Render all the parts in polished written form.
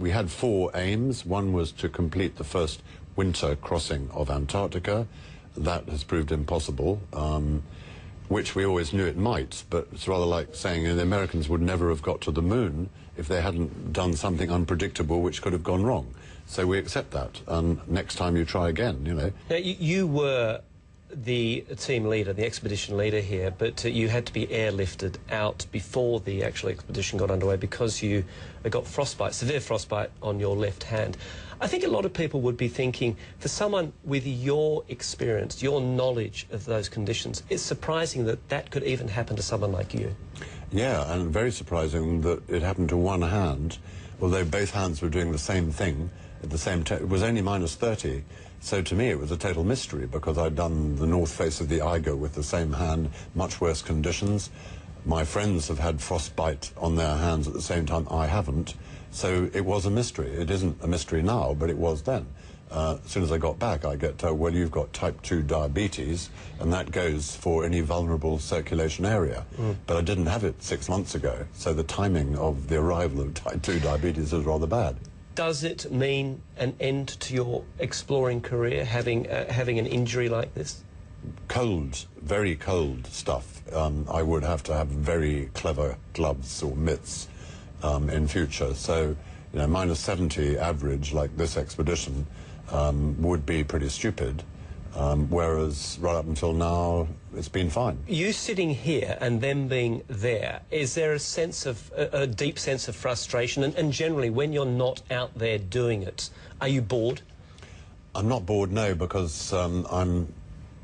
we had four aims. One was to complete the first winter crossing of Antarctica. That has proved impossible, which we always knew it might, but it's rather like saying the Americans would never have got to the moon if they hadn't done something unpredictable which could have gone wrong. So we accept that, and next time you try again, you know. Now, you were the team leader, the expedition leader here, but you had to be airlifted out before the actual expedition got underway because you got frostbite, severe frostbite on your left hand. I think a lot of people would be thinking, for someone with your experience, your knowledge of those conditions, it's surprising that that could even happen to someone like you. Yeah, and very surprising that it happened to one hand, although both hands were doing the same thing at the same time. It was only -30. So to me it was a total mystery, because I'd done the north face of the Eiger with the same hand, much worse conditions. My friends have had frostbite on their hands at the same time. I haven't. So it was a mystery. It isn't a mystery now, but it was then. As soon as I got back, I get told, well, you've got type 2 diabetes, and that goes for any vulnerable circulation area. But I didn't have it 6 months ago, so the timing of the arrival of type 2 diabetes is rather bad. Does it mean an end to your exploring career, having an injury like this? Cold, very cold stuff. I would have to have very clever gloves or mitts in future. So, you know, -70 average, like this expedition, would be pretty stupid. Whereas right up until now, it's been fine. You sitting here and them being there, is there a sense of, a deep sense of frustration? And generally, when you're not out there doing it, are you bored? I'm not bored, no, because I'm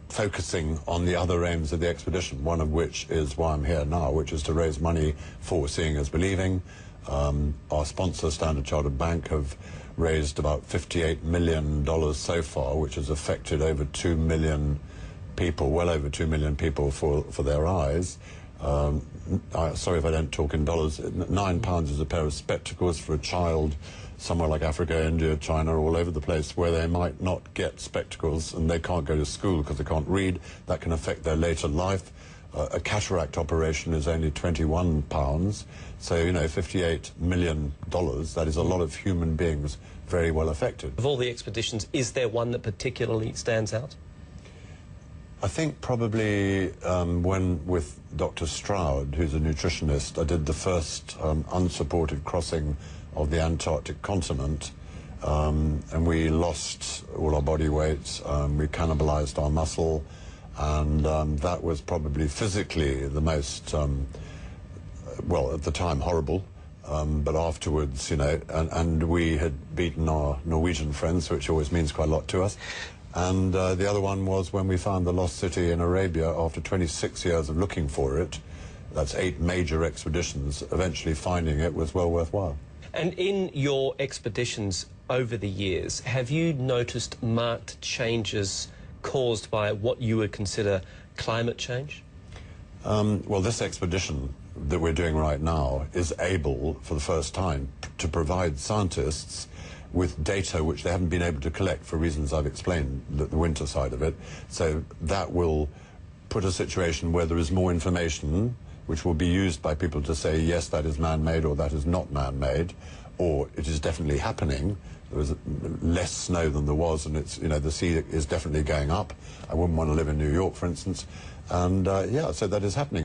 focusing on the other aims of the expedition, one of which is why I'm here now, which is to raise money for Seeing is Believing. Our sponsor, Standard Chartered Bank, have raised about $58 million so far, which has affected over 2 million people, well over 2 million people for their eyes. Sorry if I don't talk in dollars. £9 is a pair of spectacles for a child somewhere like Africa, India, China, all over the place, where they might not get spectacles and they can't go to school because they can't read. That can affect their later life. A cataract operation is only £21, so, you know, $58 million, that is a lot of human beings very well affected. Of all the expeditions, is there one that particularly stands out? I think probably when, with Dr. Stroud, who's a nutritionist, I did the first unsupported crossing of the Antarctic continent, and we lost all our body weight, we cannibalized our muscle, and that was probably physically the most, well, at the time, horrible, but afterwards, you know, and we had beaten our Norwegian friends, which always means quite a lot to us. And the other one was when we found the lost city in Arabia after 26 years of looking for it. That's 8 major expeditions. Eventually finding it was well worthwhile. And in your expeditions over the years, have you noticed marked changes caused by what you would consider climate change? Well, this expedition that we're doing right now is able, for the first time, to provide scientists with data which they haven't been able to collect for reasons I've explained, the winter side of it. So that will put a situation where there is more information which will be used by people to say, yes, that is man-made, or that is not man-made, or it is definitely happening. There was less snow than there was, and it's, you know, the sea is definitely going up. I wouldn't want to live in New York, for instance. And yeah, so that is happening.